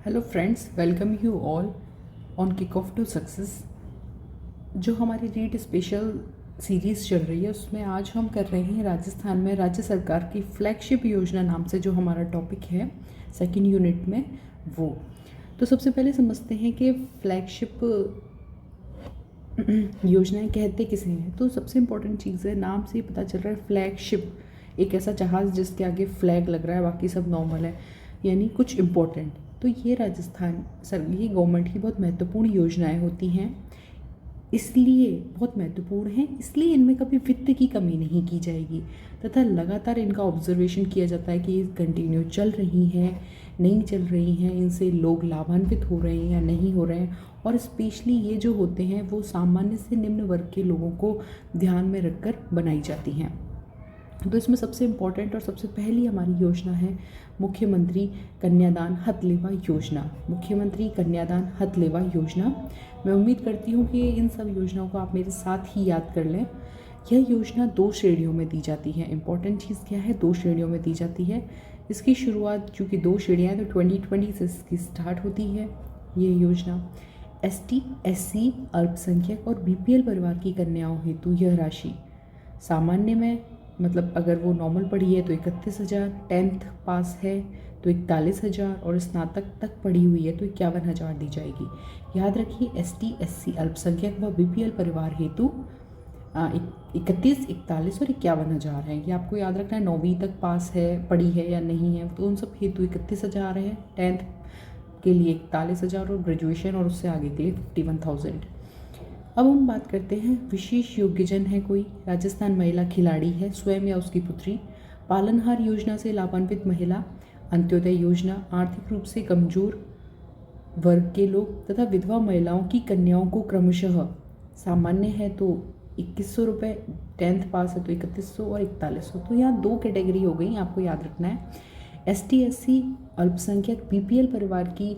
Hello friends, welcome you all on kick off to success. जो हमारी read special series चल रही है उसमें आज हम कर रहे हैं राजस्थान में राज्य सरकार की फ्लैगशिप योजना नाम से जो हमारा टॉपिक है सेकंड यूनिट में वो। तो सबसे पहले समझते हैं कि फ्लैगशिप योजनाएं कहते किसे हैं। तो सबसे इम्पोर्टेंट चीज़ है, नाम से ही पता चल रहा है फ्लैगशिप एक ऐसा जहाज़ जिसके आगे फ्लैग लग रहा है, बाकी सब नॉर्मल है, यानी कुछ इम्पोर्टेंट। तो ये राजस्थान सर ये गवर्नमेंट की बहुत महत्वपूर्ण योजनाएं होती हैं, इसलिए बहुत महत्वपूर्ण हैं, इसलिए इनमें कभी वित्त की कमी नहीं की जाएगी तथा लगातार इनका ऑब्जर्वेशन किया जाता है कि ये कंटिन्यू चल रही हैं, नहीं चल रही हैं, इनसे लोग लाभान्वित हो रहे हैं या नहीं हो रहे हैं। और स्पेशली ये जो होते हैं वो सामान्य से निम्न वर्ग के लोगों को ध्यान में रखकर बनाई जाती हैं। तो इसमें सबसे इम्पॉर्टेंट और सबसे पहली हमारी योजना है मुख्यमंत्री कन्यादान हथलेवा योजना। मुख्यमंत्री कन्यादान हथलेवा योजना, मैं उम्मीद करती हूँ कि इन सब योजनाओं को आप मेरे साथ ही याद कर लें। यह योजना 2 श्रेणियों में दी जाती है। इम्पॉर्टेंट चीज़ क्या है, 2 श्रेणियों में दी जाती है। इसकी शुरुआत चूँकि 2 श्रेणियाँ हैं तो 2020 से इसकी स्टार्ट होती है ये योजना। ST, SC, अल्पसंख्यक और BPL परिवार की कन्याओं हेतु यह राशि सामान्य में, मतलब अगर वो नॉर्मल पढ़ी है तो 31,000, 10th पास है तो 41,000 और स्नातक तक पढ़ी हुई है तो 51,000 दी जाएगी। याद रखिए, ST, SC, अल्पसंख्यक व BPL परिवार हेतु 31, 41 और 51,000 है। ये आपको याद रखना है, 9वीं तक पास है, पढ़ी है या नहीं है, तो उन सब हेतु 31,000 है, 10th के लिए 41,000 और ग्रेजुएशन और उससे आगे के लिए 51,000। अब हम बात करते हैं विशेष योग्यजन है कोई, राजस्थान महिला खिलाड़ी है, स्वयं या उसकी पुत्री, पालनहार योजना से लाभान्वित महिला, अंत्योदय योजना, आर्थिक रूप से कमजोर वर्ग के लोग तथा विधवा महिलाओं की कन्याओं को क्रमशः सामान्य है तो 2,100 रुपये, 10th पास है तो 3,100 और 4,100। तो यहाँ 2 कैटेगरी हो गई, आपको याद रखना है। ST, SC, अल्पसंख्यक, BPL परिवार की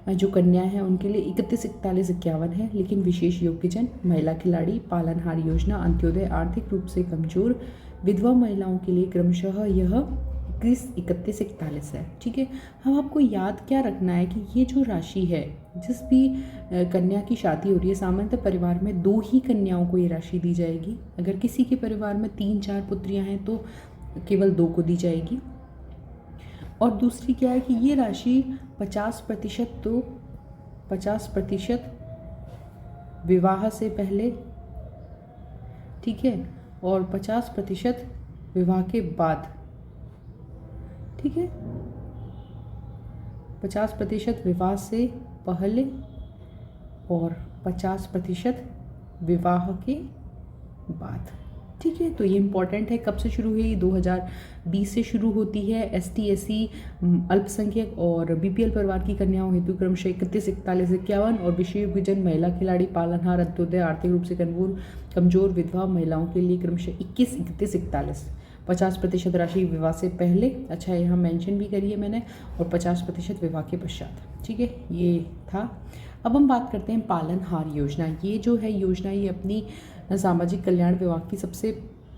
जो कन्या है उनके लिए 31, 41, 51 है, लेकिन विशेष योग्यजन महिला खिलाड़ी, पालनहार योजना, अंत्योदय, आर्थिक रूप से कमजोर, विधवा महिलाओं के लिए क्रमशः यह 21, 31, 41 है। ठीक है, हम आपको याद क्या रखना है कि ये जो राशि है, जिस भी कन्या की शादी हो रही है, सामान्यतः परिवार में 2 ही कन्याओं को ये राशि दी जाएगी। अगर किसी के परिवार में 3-4 पुत्रियां हैं तो केवल 2 को दी जाएगी। और दूसरी क्या है कि ये राशि 50% विवाह से पहले, ठीक है, और 50% विवाह के बाद, ठीक है, 50% विवाह से पहले और 50% विवाह के बाद। ठीक है, तो ये इम्पॉर्टेंट है। कब से शुरू हुई? 2020 से शुरू होती है। ST, SC, अल्पसंख्यक और BPL परिवार की कन्याओं हेतु क्रमशः 31, 41, 51 और विशेष योग्यजन महिला खिलाड़ी, पालनहार, अंत्योदय, आर्थिक रूप से कमजोर विधवा महिलाओं के लिए क्रमशः 21, 31, 41। 50% राशि विवाह से पहले, अच्छा यहाँ मेंशन भी करी है मैंने, और 50% विवाह के पश्चात। ठीक है, ये था। अब हम बात करते हैं पालनहार योजना। ये जो है योजना, ये अपनी सामाजिक कल्याण विभाग की सबसे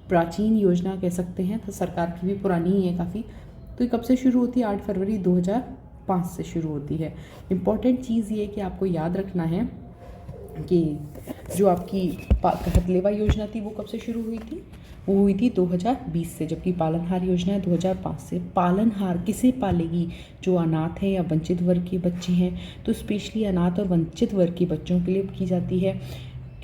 प्राचीन योजना कह सकते हैं, तो सरकार की भी पुरानी ही है काफ़ी। तो ये कब से शुरू होती है? 8 फरवरी 2005 से शुरू होती है। इम्पॉर्टेंट चीज़ ये कि आपको याद रखना है कि जो आपकी हथलेवा योजना थी वो कब से शुरू हुई थी? वो हुई थी 2020 से, जबकि पालनहार योजना है 2005 से। पालनहार किसे पालेगी? जो अनाथ है या वंचित वर्ग के बच्चे हैं, तो स्पेशली अनाथ और वंचित वर्ग के बच्चों के लिए की जाती है।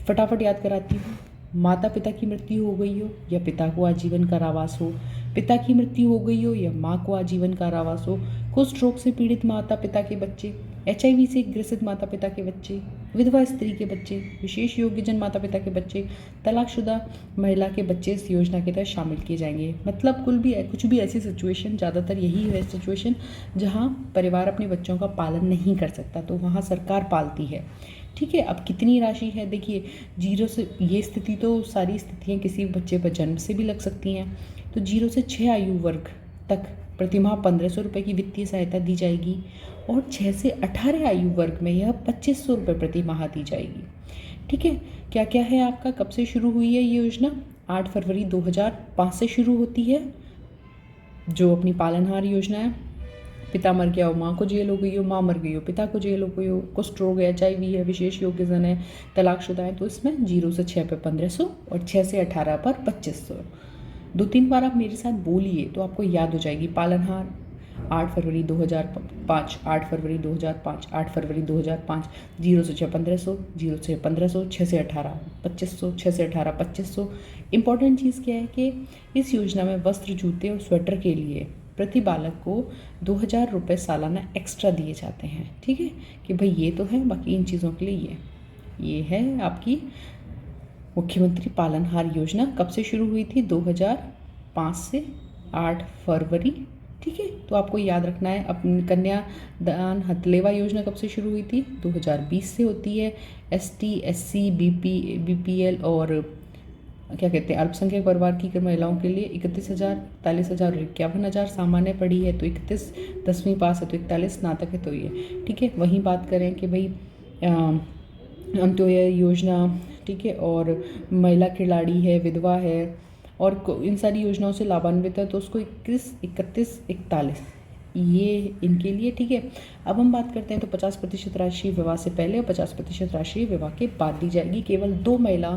फटाफट याद कराती हूँ। माता पिता की मृत्यु हो गई हो या पिता को आजीवन कारावास हो, पिता की मृत्यु हो गई हो या माँ को आजीवन कारावास हो, कुष्ठ रोग से पीड़ित माता पिता के बच्चे, HIV से ग्रसित माता पिता के बच्चे, विधवा स्त्री के बच्चे, विशेष योग्यजन माता पिता के बच्चे, तलाकशुदा महिला के बच्चे इस योजना के तहत शामिल किए जाएंगे। मतलब कुछ भी ऐसी सिचुएशन, ज़्यादातर यही है सिचुएशन, जहाँ परिवार अपने बच्चों का पालन नहीं कर सकता तो वहाँ सरकार पालती है। ठीक है, अब कितनी राशि है? देखिए, 0 से, ये स्थिति तो सारी स्थितियाँ किसी बच्चे पर जन्म से भी लग सकती हैं, तो 0 से 6 आयु वर्ग तक प्रतिमाह 1,500 रुपये की वित्तीय सहायता दी जाएगी और 6 से 18 आयु वर्ग में यह 2,500 रुपये प्रति माह दी जाएगी। ठीक है, क्या क्या है आपका? कब से शुरू हुई है ये योजना? 8 फरवरी 2005 से शुरू होती है, जो अपनी पालनहार योजना है। पिता मर गया हो, माँ को जेल हो गई हो, माँ मर गई हो, पिता को जेल हो गई हो, को स्ट्रोक है, HIV है, विशेष योग्यजन है, तलाकशुदा है, तो इसमें 0 से 6 पे 1500 और 6 से 18 पर 2500। 2-3 बार आप मेरे साथ बोलिए तो आपको याद हो जाएगी। पालनहार 8 फरवरी 2005, 8 फरवरी 2005, 8 फरवरी 2005, 0 से 6 1500, 0 से 1500, 6 से 18 2500, 6 से 18 2500। इंपॉर्टेंट चीज़ क्या है कि इस योजना में वस्त्र, जूते और स्वेटर के लिए प्रति बालक को 2000 रुपये सालाना एक्स्ट्रा दिए जाते हैं। ठीक है कि भाई ये तो है, बाकी इन चीज़ों के लिए ये है आपकी मुख्यमंत्री पालनहार योजना। कब से शुरू हुई थी? 2005 से 8 फरवरी। ठीक है, तो आपको याद रखना है। अपनी कन्यादान हथलेवा योजना कब से शुरू हुई थी? 2020 से होती है। ST, SC, BPL और क्या कहते हैं अल्पसंख्यक परिवार की महिलाओं के लिए 31,000, 41,000 और 51,000। सामान्य पढ़ी है तो 31, 10वीं पास है तो 41, स्नातक है तो ये। ठीक है, वहीं बात करें कि भाई अंत्योदय योजना, ठीक है, और महिला खिलाड़ी है, विधवा है और इन सारी योजनाओं से लाभान्वित है तो उसको 21, 31, 41 ये इनके लिए। ठीक है, अब हम बात करते हैं तो 50% राशि विवाह से पहले और 50% राशि विवाह के बाद दी जाएगी। केवल 2 महिला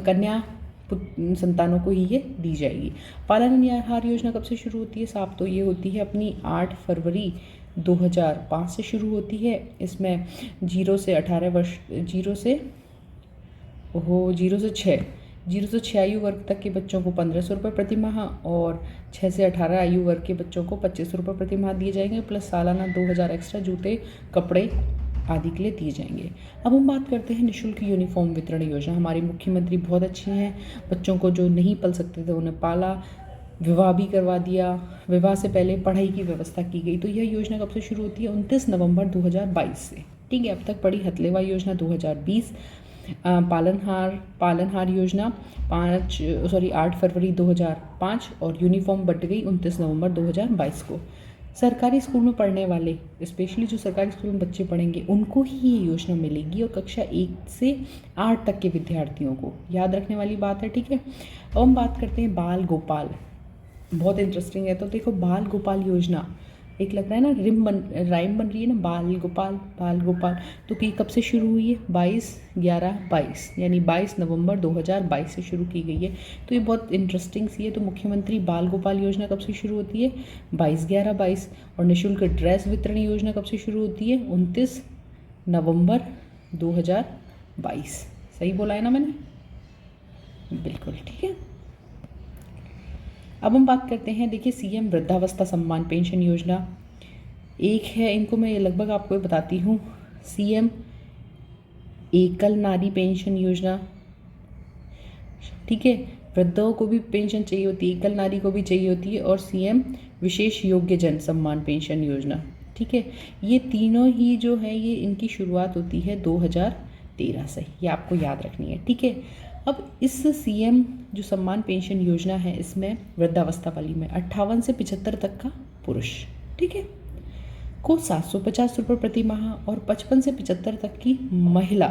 कन्या संतानों को ही ये दी जाएगी। पालनहार योजना कब से शुरू होती है साहब? तो ये होती है अपनी 8 फरवरी 2005 से शुरू होती है। इसमें 0 से 18 वर्ष, 0 से 6 आयु वर्ग तक के बच्चों को 1500 रुपये प्रति माह और 6 से 18 आयु वर्ग के बच्चों को 2500 रुपये प्रति माह दिए जाएंगे, प्लस सालाना 2000 एक्स्ट्रा जूते, कपड़े आदि के लिए दिए जाएंगे। अब हम बात करते हैं निःशुल्क यूनिफॉर्म वितरण योजना। हमारी मुख्यमंत्री बहुत अच्छी हैं, बच्चों को जो नहीं पल सकते थे उन्हें पाला, विवाह भी करवा दिया, विवाह से पहले पढ़ाई की व्यवस्था की गई। तो यह योजना कब से शुरू होती है? 29 नवंबर 2022 से। ठीक है, अब तक पड़ी हथलेवा योजना 2020, पालनहार योजना 8 फरवरी 2005 और यूनिफॉर्म बट गई 29 नवंबर 2022 को। सरकारी स्कूल में पढ़ने वाले, स्पेशली जो सरकारी स्कूल में बच्चे पढ़ेंगे उनको ही ये योजना मिलेगी और कक्षा 1 से 8 तक के विद्यार्थियों को। याद रखने वाली बात है। ठीक है, अब हम बात करते हैं बाल गोपाल। बहुत इंटरेस्टिंग है। तो देखो बाल गोपाल योजना, एक लग रहा है ना राइम बन रही है ना, बाल गोपाल। तो ये कब से शुरू हुई है? 22/11/22 यानी 22 नवंबर 2022 से शुरू की गई है। तो ये बहुत इंटरेस्टिंग सी है। तो मुख्यमंत्री बाल गोपाल योजना कब से शुरू होती है? 22/11/22। और निःशुल्क ड्रेस वितरण योजना कब से शुरू होती है? 29 नवंबर 2022। सही बोला है ना मैंने? बिल्कुल ठीक है। अब हम बात करते हैं, देखिए CM वृद्धावस्था सम्मान पेंशन योजना एक है, इनको मैं लगभग आपको बताती हूँ। CM एकल नारी पेंशन योजना, ठीक है, वृद्धों को भी पेंशन चाहिए होती है, एकल नारी को भी चाहिए होती है। और CM विशेष योग्यजन सम्मान पेंशन योजना, ठीक है, ये तीनों ही जो है ये इनकी शुरुआत होती है 2013 से, ये आपको याद रखनी है। ठीक है, अब इस CM जो सम्मान पेंशन योजना है इसमें वृद्धावस्था वाली में 58 से 75 तक का पुरुष, ठीक है, को 750 रुपये प्रति माह और 55 से 75 तक की महिला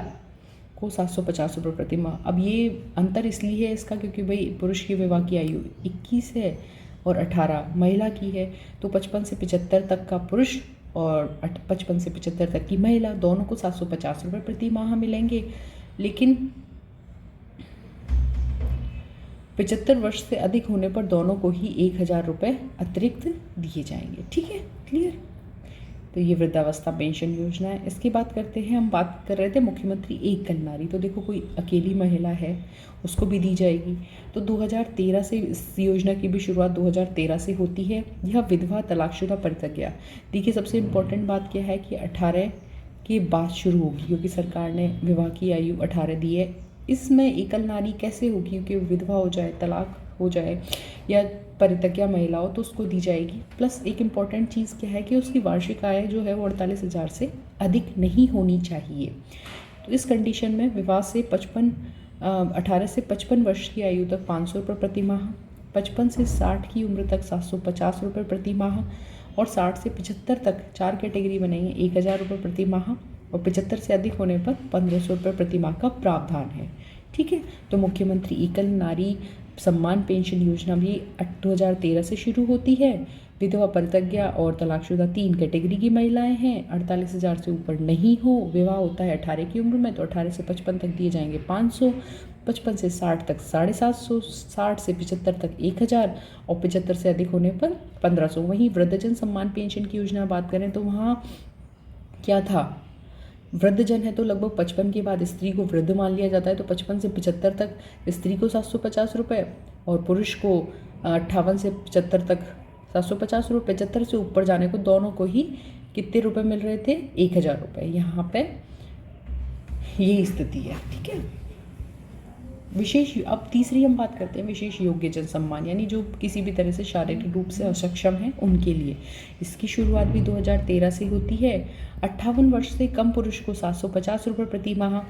को 750 रुपये प्रति माह। अब ये अंतर इसलिए है इसका क्योंकि भाई पुरुष की विवाह की आयु 21 है और 18 महिला की है, तो 55 से 75 तक का पुरुष और 55 से 75 तक की महिला दोनों को 750 रुपये प्रति माह मिलेंगे। लेकिन 75 वर्ष से अधिक होने पर दोनों को ही 1000 रुपये अतिरिक्त दिए जाएंगे। ठीक है, क्लियर? तो ये वृद्धावस्था पेंशन योजना है। इसकी बात करते हैं, हम बात कर रहे थे मुख्यमंत्री एकल नारी, तो देखो कोई अकेली महिला है उसको भी दी जाएगी। तो 2013 से इस योजना की भी शुरुआत 2013 से होती है। यह विधवा, तलाकशुदा, परित्यक्ता। देखिए सबसे इम्पोर्टेंट बात क्या है कि 18 के बाद शुरू होगी क्योंकि सरकार ने विवाह की आयु 18 दी है। इसमें एकल नारी कैसे होगी? क्योंकि विधवा हो जाए, तलाक हो जाए या परित्यक्ता महिला हो तो उसको दी जाएगी। प्लस एक इम्पॉर्टेंट चीज़ क्या है कि उसकी वार्षिक आय जो है वो 48,000 से अधिक नहीं होनी चाहिए। तो इस कंडीशन में विवाह से 18 से 55 वर्ष की आयु तक 500 रुपये प्रति माह, 55 से 60 की उम्र तक 750 रुपये प्रति माह और 60 से 75 तक 4 कैटेगरी बनाई है, 1000 रुपये प्रति माह और 75 से अधिक होने पर 1500 रुपये प्रति माह का प्रावधान है। ठीक है, तो मुख्यमंत्री एकल नारी सम्मान पेंशन योजना भी 2013 से शुरू होती है। विधवा, परित्यक्ता और तलाकशुदा 3 कैटेगरी की महिलाएं हैं। 48,000 से ऊपर नहीं हो, विवाह होता है 18 की उम्र में तो 18 से 55 तक दिए जाएंगे 500, 55 से 60 तक 750, 60 से 75 तक 1000 और 75 से अधिक होने पर 1500। वहीं वृद्धजन सम्मान पेंशन की योजना बात करें तो वहाँ क्या था, वृद्धजन है तो लगभग 55 के बाद स्त्री को वृद्ध मान लिया जाता है, तो 55 से 75 तक स्त्री को 750 रुपये और पुरुष को 58 से 75 तक 750 रुपये। 75 से ऊपर जाने को दोनों को ही कितने रुपए मिल रहे थे, 1000 रुपये। यहाँ पे यही स्थिति है, ठीक है। विशेष, अब तीसरी हम बात करते हैं विशेष योग्यजन सम्मान, यानी जो किसी भी तरह से शारीरिक रूप से अक्षम हैं उनके लिए। इसकी शुरुआत भी 2013 से होती है। 58 वर्ष से कम पुरुष को 750 रुपये प्रति माह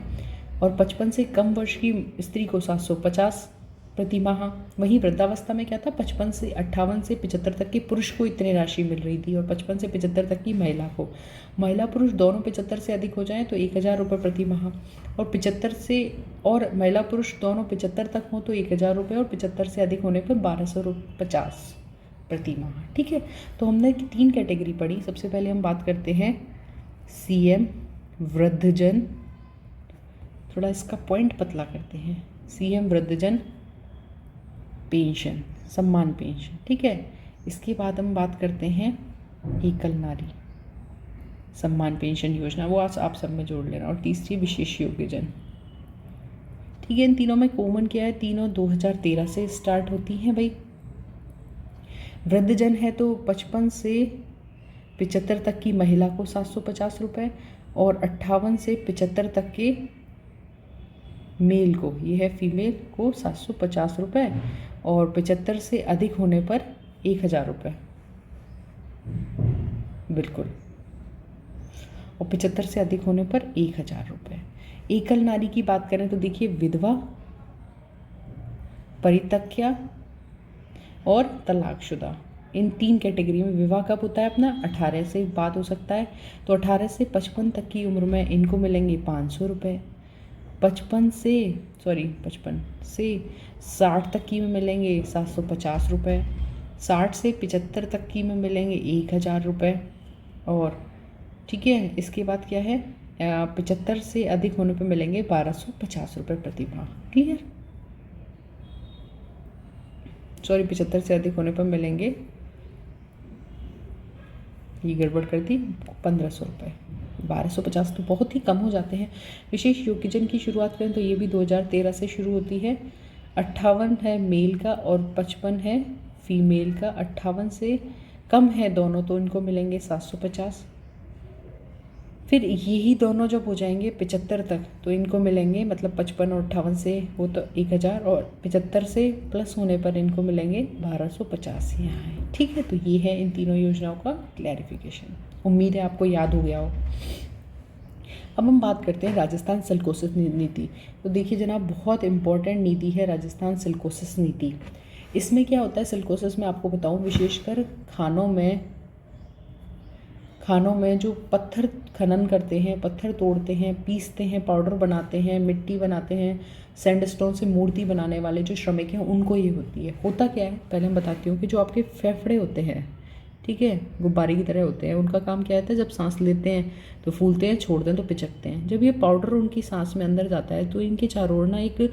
और 55 से कम वर्ष की स्त्री को 750 प्रति माह। वहीं वृद्धावस्था में क्या था, 55 से 58 से 75 तक के पुरुष को इतनी राशि मिल रही थी और 55 से 75 तक की महिला को। महिला पुरुष दोनों 75 से अधिक हो जाएं तो 1000 रुपये प्रति माह और 75 से, और महिला पुरुष दोनों 75 तक हो तो 1000 रुपये और 75 से अधिक होने पर 1250 प्रति माह, ठीक है। तो हमने 3 कैटेगरी पढ़ी। सबसे पहले हम बात करते हैं CM वृद्धजन, थोड़ा इसका पॉइंट पतला करते हैं, CM वृद्धजन पेंशन, सम्मान पेंशन, ठीक है। इसके बाद हम बात करते हैं एकल नारी सम्मान पेंशन योजना, वो आज आप सब में जोड़ लेना, और तीसरी विशेष योग्यजन, ठीक है। इन तीनों में कॉमन क्या है, तीनों 2013 से स्टार्ट होती हैं भाई। वृद्धजन है तो 55 से 75 तक की महिला को 750 रुपये और 58 से 75 तक के मेल को, ये है फीमेल को 750 रुपये और 75 से अधिक होने पर 1000 रुपये, बिल्कुल, और 75 से अधिक होने पर 1000 रुपये। एकल नारी की बात करें तो देखिए, विधवा, परित्यक्ता और तलाकशुदा, इन 3 कैटेगरी में। विवाह कब होता है अपना, 18 से बाद हो सकता है, तो 18 से 55 तक की उम्र में इनको मिलेंगे 500 रुपये। 55 से 60 तक की में मिलेंगे 750 रुपये। 60 से 75 तक की में मिलेंगे 1000 रुपये, और ठीक है। इसके बाद क्या है, 75 से अधिक होने पर मिलेंगे 1250 रुपये प्रति माह, क्लियर। 75 से अधिक होने पर मिलेंगे, ये गड़बड़ कर दी, 1500 रुपये। 1250 तो बहुत ही कम हो जाते हैं। विशेष योग्यजन की शुरुआत करें तो ये भी 2013 से शुरू होती है। 58 है मेल का और 55 है फीमेल का। 58 से कम है दोनों तो इनको मिलेंगे 750। फिर यही दोनों जब हो जाएंगे 75 तक तो इनको मिलेंगे, मतलब 55 और 58 से वो तो 1000 और 75 से प्लस होने पर इनको मिलेंगे 1250 यहाँ है, ठीक है। तो ये है इन तीनों योजनाओं का क्लैरिफिकेशन। उम्मीद है आपको याद हो गया हो। अब हम बात करते हैं राजस्थान सिलिकोसिस नीति। तो देखिए जनाब, बहुत इंपॉर्टेंट नीति है राजस्थान सिलिकोसिस नीति। इसमें क्या होता है, सिलिकोसिस में आपको बताऊं, विशेषकर खानों में जो पत्थर खनन करते हैं, पत्थर तोड़ते हैं, पीसते हैं, पाउडर बनाते हैं, मिट्टी बनाते हैं, सैंडस्टोन से मूर्ति बनाने वाले जो श्रमिक हैं उनको ये होती है। होता क्या है, पहले मैं बताती हूँ कि जो आपके फेफड़े होते हैं, ठीक है, गुब्बारे की तरह होते हैं, उनका काम क्या होता है, जब सांस लेते हैं तो फूलते हैं, छोड़ते हैं तो पिचकते हैं। जब ये पाउडर उनकी सांस में अंदर जाता है तो इनके चारों ओर ना एक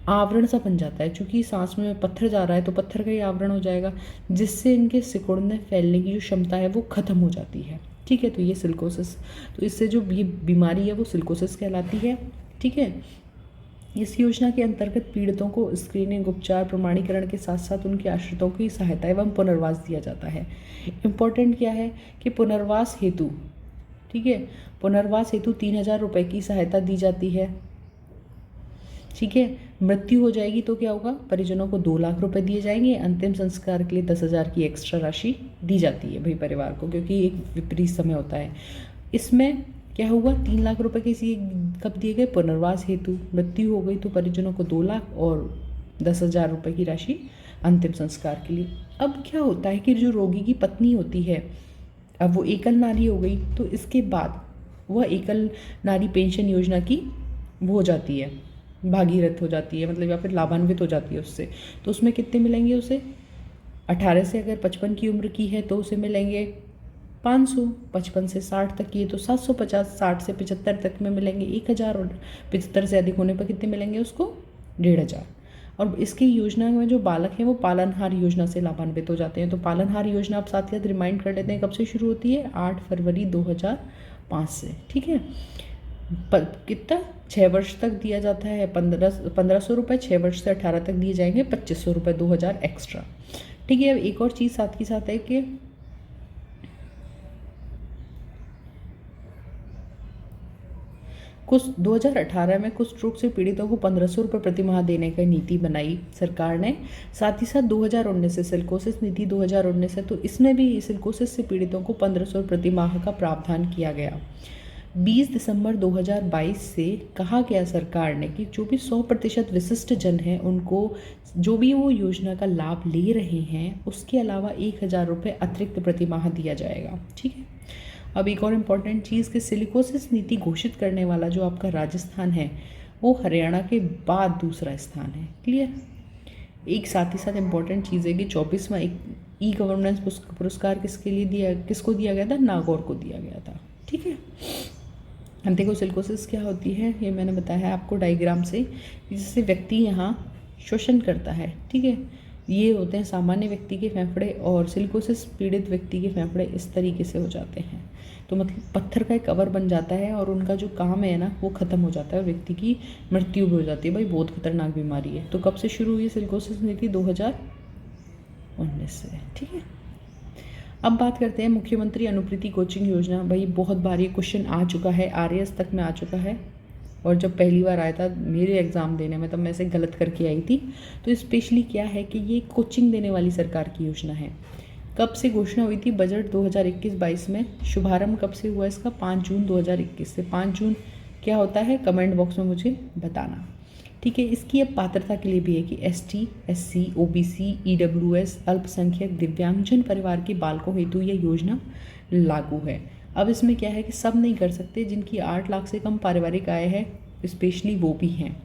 आवरण सा बन जाता है। चूँकि सांस में पत्थर जा रहा है तो पत्थर का ही आवरण हो जाएगा, जिससे इनके सिकुड़ने फैलने की जो क्षमता है वो ख़त्म हो जाती है, ठीक है। तो ये सिलिकोसिस, तो इससे जो ये बीमारी है वो सिलिकोसिस कहलाती है, ठीक है। इस योजना के अंतर्गत पीड़ितों को स्क्रीनिंग, उपचार, प्रमाणीकरण के साथ साथ उनके आश्रितों की सहायता एवं पुनर्वास दिया जाता है। इम्पोर्टेंट क्या है कि पुनर्वास हेतु, ठीक है, पुनर्वास हेतु 3000 रुपये की सहायता दी जाती है, ठीक है। मृत्यु हो जाएगी तो क्या होगा, परिजनों को 2 लाख रुपए दिए जाएंगे। अंतिम संस्कार के लिए 10,000 की एक्स्ट्रा राशि दी जाती है भाई परिवार को, क्योंकि एक विपरीत समय होता है। इसमें क्या हुआ, 3 लाख रुपए किसी कब दिए गए, पुनर्वास हेतु। मृत्यु हो गई तो परिजनों को 2 लाख और 10,000 रुपये की राशि अंतिम संस्कार के लिए। अब क्या होता है कि जो रोगी की पत्नी होती है, अब वो एकल नारी हो गई तो इसके बाद वह एकल नारी पेंशन योजना की वो हो जाती है, भागीरथ हो जाती है, मतलब या फिर लाभान्वित हो जाती है उससे, तो उसमें कितने मिलेंगे उसे? 18 से अगर 55 की उम्र की है तो उसे मिलेंगे 500, 55 से 60 तक की है तो 750, 60 से 75 तक में मिलेंगे 1000, और 75 से अधिक होने पर कितने मिलेंगे उसको? 1500। और इसकी योजना में जो बालक हैं वो पालनहार योजना से लाभान्वित हो जाते हैं। तो पालनहार योजना आप साथ साथ रिमाइंड कर लेते हैं कब से शुरू होती है? 8 फरवरी 2005 से। ठीक है, कितना 6 वर्ष तक दिया जाता है, 1500 रुपये। 6 वर्ष से 18 तक दिए जाएंगे 2500 रुपये, 2000 एक्स्ट्रा। ठीक है, अब एक और चीज़ साथ ही साथ है कि कुछ 2018 में कुछ रोग से पीड़ितों को 1500 रुपये प्रति माह देने की नीति बनाई सरकार ने। साथ ही साथ 2019 से सिलिकोसिस नीति 2019 है, तो इसमें भी सिलिकोसिस से पीड़ितों को 1500 प्रति माह का प्रावधान किया गया। 20 दिसंबर 2022 से कहा गया सरकार ने कि जो भी 100% विशिष्ट जन हैं उनको जो भी वो योजना का लाभ ले रहे हैं उसके अलावा 1000 रुपये अतिरिक्त प्रति माह दिया जाएगा। ठीक है, अब एक और इम्पॉर्टेंट चीज़ कि सिलिकोसिस नीति घोषित करने वाला जो आपका राजस्थान है वो हरियाणा के बाद दूसरा स्थान है। क्लियर? एक साथ ही साथ इम्पॉर्टेंट चीज़ है कि 24वां एक ई गवर्नेंस पुरस्कार किसको दिया गया था? नागौर को दिया गया था। ठीक है, अब देखो सिलिकोसिस क्या होती है, ये मैंने बताया आपको डायग्राम से, जिससे व्यक्ति यहाँ शोषण करता है। ठीक है, ये होते हैं सामान्य व्यक्ति के फेफड़े, और सिलिकोसिस पीड़ित व्यक्ति के फेफड़े इस तरीके से हो जाते हैं। तो मतलब पत्थर का एक कवर बन जाता है और उनका जो काम है ना वो ख़त्म हो जाता है और व्यक्ति की मृत्यु भी हो जाती है। भाई बहुत खतरनाक बीमारी है। तो कब से शुरू हुई सिलिकोसिस नीति? 2019 से। ठीक है, अब बात करते हैं मुख्यमंत्री अनुप्रीति कोचिंग योजना। भाई बहुत बार ये क्वेश्चन आ चुका है, आरएएस तक में आ चुका है, और जब पहली बार आया था मेरे एग्ज़ाम देने में तब मैं इसे गलत करके आई थी। तो स्पेशली क्या है कि ये कोचिंग देने वाली सरकार की योजना है। कब से घोषणा हुई थी? बजट 2021-22 में। शुभारंभ कब से हुआ इसका? 5 जून 2021 से। 5 जून क्या होता है कमेंट बॉक्स में मुझे बताना। ठीक है, इसकी अब पात्रता के लिए भी है कि एसटी, एससी, ओबीसी, ईडब्ल्यूएस, अल्पसंख्यक, दिव्यांगजन परिवार के बालकों हेतु यह योजना लागू है। अब इसमें क्या है कि सब नहीं कर सकते, जिनकी 8 लाख से कम पारिवारिक आय है स्पेशली वो भी हैं।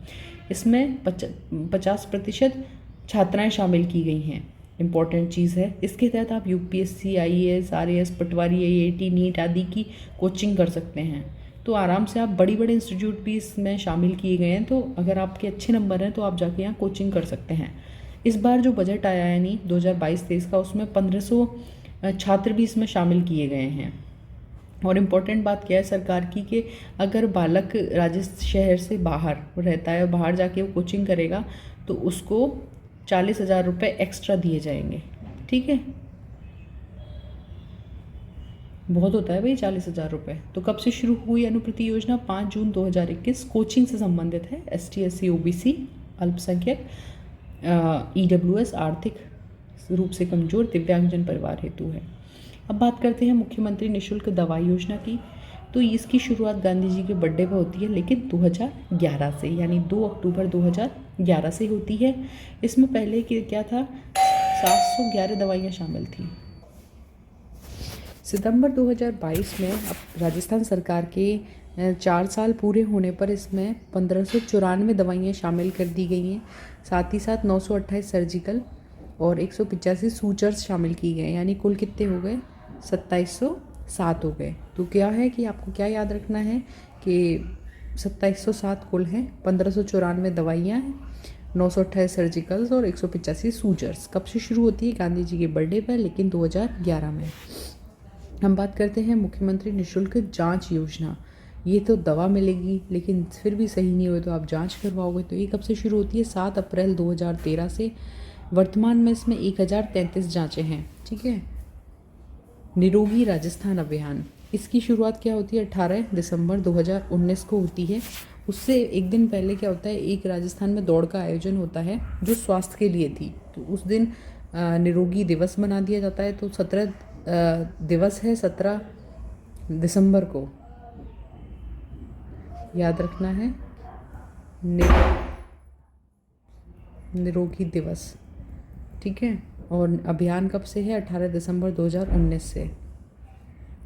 इसमें 50% छात्राएं शामिल की गई हैं। इम्पॉर्टेंट चीज़ है, इसके तहत आप यूपीएससी, आईएएस, आरएएस, पटवारी, आईआईटी, नीट आदि की कोचिंग कर सकते हैं। तो आराम से आप बड़े बड़े इंस्टीट्यूट भी इसमें शामिल किए गए हैं, तो अगर आपके अच्छे नंबर हैं तो आप जाके यहाँ कोचिंग कर सकते हैं। इस बार जो बजट आया है यानी 2022-23 का, उसमें 1500 छात्र भी इसमें शामिल किए गए हैं। और इम्पॉर्टेंट बात क्या है सरकार की कि अगर बालक राजस्थान शहर से बाहर रहता है और बाहर जाके वो कोचिंग करेगा तो उसको 40,000 रुपये एक्स्ट्रा दिए जाएंगे। ठीक है, बहुत होता है भाई 40,000 रुपये। तो कब से शुरू हुई अनुप्रति योजना? 5 जून 2021। कोचिंग से संबंधित है, एसटी, एससी, ओबीसी, अल्पसंख्यक, ईडब्ल्यूएस, आर्थिक रूप से कमजोर, दिव्यांगजन परिवार हेतु है। अब बात करते हैं मुख्यमंत्री निःशुल्क दवाई योजना की। तो इसकी शुरुआत गांधी जी के बर्थडे पर होती है, लेकिन 2011 से, यानी 2 अक्टूबर 2011 से होती है। इसमें पहले क्या था? 711 दवाइयाँ शामिल थी। सितंबर 2022 में अब राजस्थान सरकार के 4 साल पूरे होने पर इसमें 1594 दवाइयाँ शामिल कर दी गई हैं। साथ ही साथ 928 सर्जिकल और 185 सूचर्स शामिल की गए, यानी कुल कितने हो गए? 2707 हो गए। तो क्या है कि आपको क्या याद रखना है कि 2707 कुल हैं, 1594 दवाइयाँ हैं, 928 सर्जिकल्स और 185 सूचर्स। कब से शुरू होती है? गांधी जी के बर्थडे पर, लेकिन 2011 में। हम बात करते हैं मुख्यमंत्री निःशुल्क जांच योजना। ये तो दवा मिलेगी लेकिन फिर भी सही नहीं हुए तो आप जांच करवाओगे। तो ये कब से शुरू होती है? 7 अप्रैल 2013 से। वर्तमान में इसमें 1033 जांचें हैं। ठीक है, निरोगी राजस्थान अभियान, इसकी शुरुआत क्या होती है? 18 दिसंबर 2019 को होती है। उससे एक दिन पहले क्या होता है, एक राजस्थान में दौड़ का आयोजन होता है जो स्वास्थ्य के लिए थी। तो उस दिन निरोगी दिवस मना दिया जाता है। तो 17 दिवस है 17 दिसंबर को, याद रखना है, निरोगी दिवस। ठीक है, और अभियान कब से है? 18 दिसंबर 2019 से।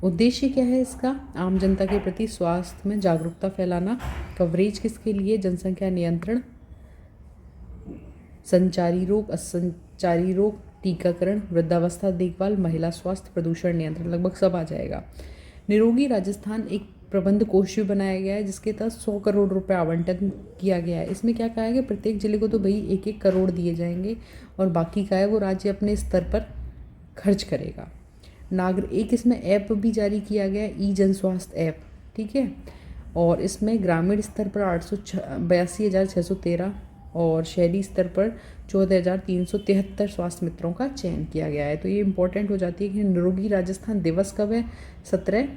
उद्देश्य क्या है इसका? आम जनता के प्रति स्वास्थ्य में जागरूकता फैलाना। कवरेज किसके लिए? जनसंख्या नियंत्रण, संचारी रोग, असंचारी रोग, टीकाकरण, वृद्धावस्था देखभाल, महिला स्वास्थ्य, प्रदूषण नियंत्रण, लगभग सब आ जाएगा। निरोगी राजस्थान एक प्रबंध कोष भी बनाया गया है जिसके तहत 100 करोड़ रुपए आवंटन किया गया है। इसमें क्या कहा है कि प्रत्येक जिले को तो भाई 1-1 करोड़ दिए जाएंगे और बाकी का है वो राज्य अपने स्तर पर खर्च करेगा। एक इसमें ऐप भी जारी किया गया है, ई जन स्वास्थ्य ऐप, ठीक है। और इसमें ग्रामीण स्तर पर 882,613 और शहरी स्तर पर 14,373 स्वास्थ्य मित्रों का चयन किया गया है। तो ये इम्पोर्टेंट हो जाती है कि निरोगी राजस्थान दिवस कब है? 17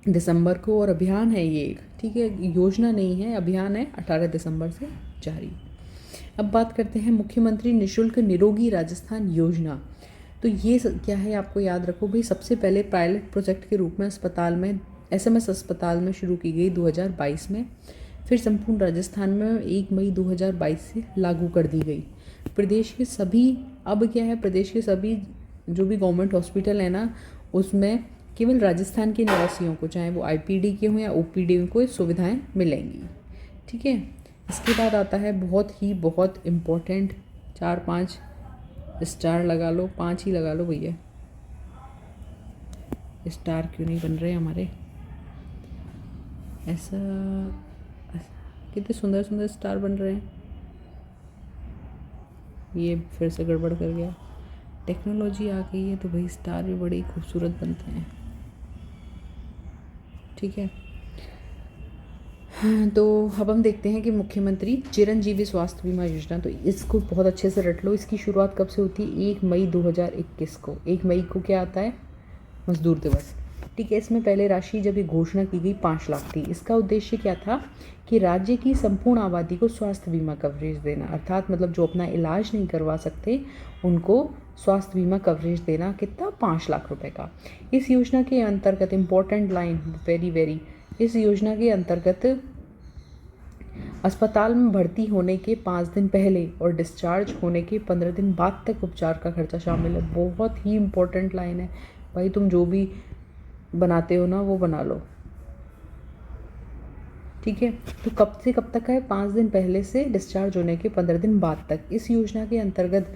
दिसंबर को। और अभियान है ये एक, ठीक है, योजना नहीं है, अभियान है, 18 दिसंबर से जारी। अब बात करते हैं मुख्यमंत्री निशुल्क निरोगी राजस्थान योजना। तो ये क्या है आपको याद रखो भाई, सबसे पहले पायलट प्रोजेक्ट के रूप में अस्पताल में SMS अस्पताल में शुरू की गई 2022 में, फिर संपूर्ण राजस्थान में 1 मई 2022 से लागू कर दी गई। प्रदेश के सभी, अब क्या है, प्रदेश के सभी जो भी गवर्नमेंट हॉस्पिटल है ना, उसमें केवल राजस्थान के निवासियों को, चाहे वो IPD के हों या OPD को, सुविधाएं मिलेंगी, ठीक है। इसके बाद आता है बहुत इम्पोर्टेंट, 4-5 स्टार लगा लो, 5 ही लगा लो भैया, स्टार क्यों नहीं बन रहे हमारे? ऐसा कितने सुंदर सुंदर स्टार बन रहे हैं। ये फिर से गड़बड़ कर गया। टेक्नोलॉजी आ गई है तो भाई स्टार भी बड़ी खूबसूरत बनते हैं, ठीक है। हाँ, तो अब हम देखते हैं कि मुख्यमंत्री चिरंजीवी स्वास्थ्य बीमा योजना, तो इसको बहुत अच्छे से रट लो। इसकी शुरुआत कब से होती है? 1 मई 2021 को। 1 मई को क्या आता है? मजदूर दिवस, ठीक है। इसमें पहले राशि जब ये घोषणा की गई 5 लाख थी। इसका उद्देश्य क्या था कि राज्य की संपूर्ण आबादी को स्वास्थ्य बीमा कवरेज देना, अर्थात मतलब जो अपना इलाज नहीं करवा सकते उनको स्वास्थ्य बीमा कवरेज देना। कितना? 5 लाख रुपए का। इस योजना के अंतर्गत इम्पोर्टेंट लाइन, वेरी, इस योजना के अंतर्गत अस्पताल में भर्ती होने के 5 दिन पहले और डिस्चार्ज होने के 15 दिन बाद तक उपचार का खर्चा शामिल है। बहुत ही इम्पोर्टेंट लाइन है भाई, तुम जो भी बनाते हो ना वो बना लो, ठीक है। तो कब से कब तक का है? 5 दिन पहले से डिस्चार्ज होने के 15 दिन बाद तक। इस योजना के अंतर्गत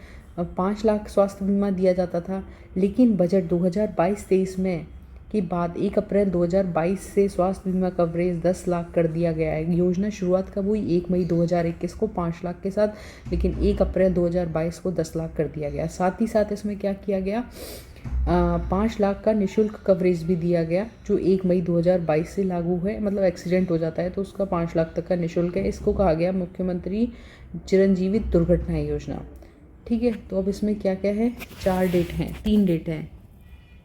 5 लाख स्वास्थ्य बीमा दिया जाता था, लेकिन बजट 2022-23 में के बाद 1 अप्रैल 2022 से स्वास्थ्य बीमा कवरेज 10 लाख कर दिया गया है। योजना शुरुआत कब हुई? 1 मई 2021 को 5 लाख के साथ, लेकिन 1 अप्रैल 2022 को 10 लाख कर दिया गया। साथ ही साथ इसमें क्या किया गया? 5 लाख का निःशुल्क कवरेज भी दिया गया, जो 1 मई 2022 से लागू है। मतलब एक्सीडेंट हो जाता है तो उसका 5 लाख तक का निःशुल्क है। इसको कहा गया मुख्यमंत्री चिरंजीवी दुर्घटना योजना, ठीक है। तो अब इसमें क्या क्या है? 4 डेट हैं, 3 डेट हैं।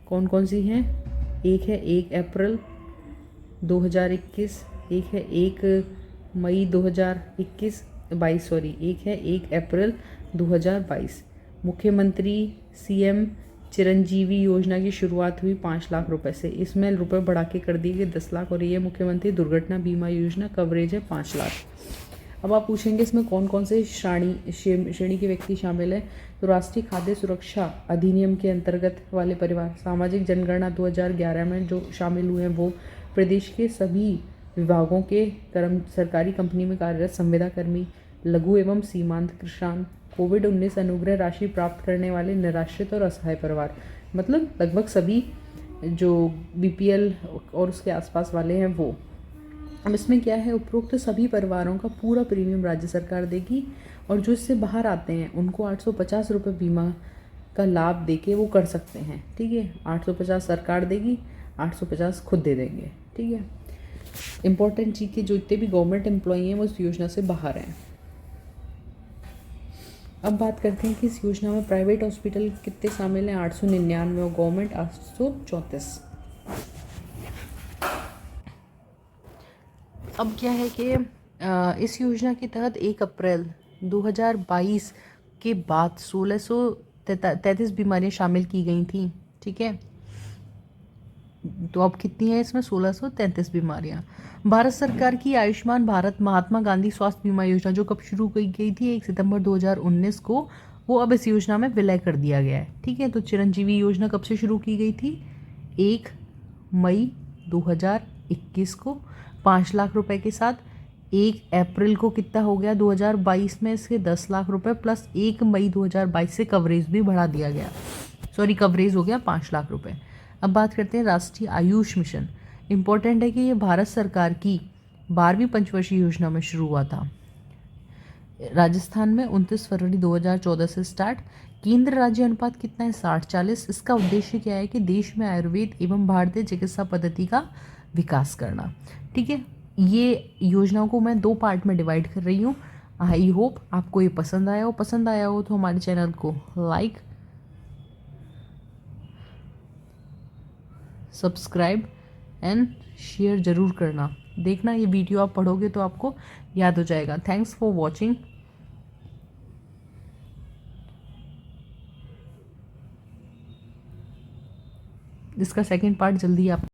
कौन कौन सी हैं? एक है 1 अप्रैल 2021, एक है 1 मई 2022, एक है 1 अप्रैल 2022। मुख्यमंत्री CM चिरंजीवी योजना की शुरुआत हुई 5 लाख रुपए से। इसमें रुपए बढ़ा के कर दिए गए 10 लाख और ये मुख्यमंत्री दुर्घटना बीमा योजना कवरेज है 5 लाख। अब आप पूछेंगे इसमें कौन कौन से श्रेणी के व्यक्ति शामिल हैं? तो राष्ट्रीय खाद्य सुरक्षा अधिनियम के अंतर्गत वाले परिवार, सामाजिक जनगणना 2011 में जो शामिल हुए हैं वो, प्रदेश के सभी विभागों के सरकारी कंपनी में कार्यरत संविदा कर्मी, लघु एवं सीमांत किसान, कोविड-19 अनुग्रह राशि प्राप्त करने वाले निराश्रित और असहाय परिवार, मतलब लगभग सभी जो BPL और उसके आसपास वाले हैं वो। अब इसमें क्या है? उपरोक्त सभी परिवारों का पूरा प्रीमियम राज्य सरकार देगी और जो इससे बाहर आते हैं उनको 850 रुपये बीमा का लाभ देके वो कर सकते हैं, ठीक है। 850 सरकार देगी, 850 खुद दे देंगे, ठीक है। इम्पोर्टेंट चीज़ के जो जितने भी गवर्नमेंट एम्प्लॉई हैं वो इस योजना से बाहर हैं। अब बात करते हैं कि इस योजना में प्राइवेट हॉस्पिटल कितने शामिल हैं? 899 और गवर्नमेंट 834। अब क्या है कि इस योजना के तहत 1 अप्रैल 2022 के बाद 1633 बीमारियां शामिल की गई थी, ठीक है। तो अब कितनी है इसमें? 1633 बीमारियां। भारत सरकार की आयुष्मान भारत महात्मा गांधी स्वास्थ्य बीमा योजना जो कब शुरू की गई थी? 1 सितंबर 2019 को, वो अब इस योजना में विलय कर दिया गया है, ठीक है। तो चिरंजीवी योजना कब से शुरू की गई थी? 1 मई 2021 को 5 लाख रुपए के साथ, 1 अप्रैल को कितना हो गया 2022 में इसके 10 लाख रुपए प्लस 1 मई 2022 से कवरेज भी बढ़ा दिया गया, सॉरी कवरेज हो गया 5 लाख रुपए। अब बात करते हैं राष्ट्रीय आयुष मिशन। इम्पोर्टेंट है कि ये भारत सरकार की 12वीं पंचवर्षीय योजना में शुरू हुआ था। राजस्थान में 29 फरवरी 2014 से स्टार्ट। केंद्र राज्य अनुपात कितना है 60-40। इसका उद्देश्य क्या है कि देश में आयुर्वेद एवं भारतीय चिकित्सा पद्धति का विकास करना। ठीक है, ये योजनाओं को मैं 2 पार्ट में डिवाइड कर रही हूँ। आई होप आपको ये पसंद आया हो तो हमारे चैनल को लाइक, सब्सक्राइब एंड शेयर ज़रूर करना। देखना ये वीडियो आप पढ़ोगे तो आपको याद हो जाएगा। Thanks for watching. इसका सेकंड पार्ट जल्दी आप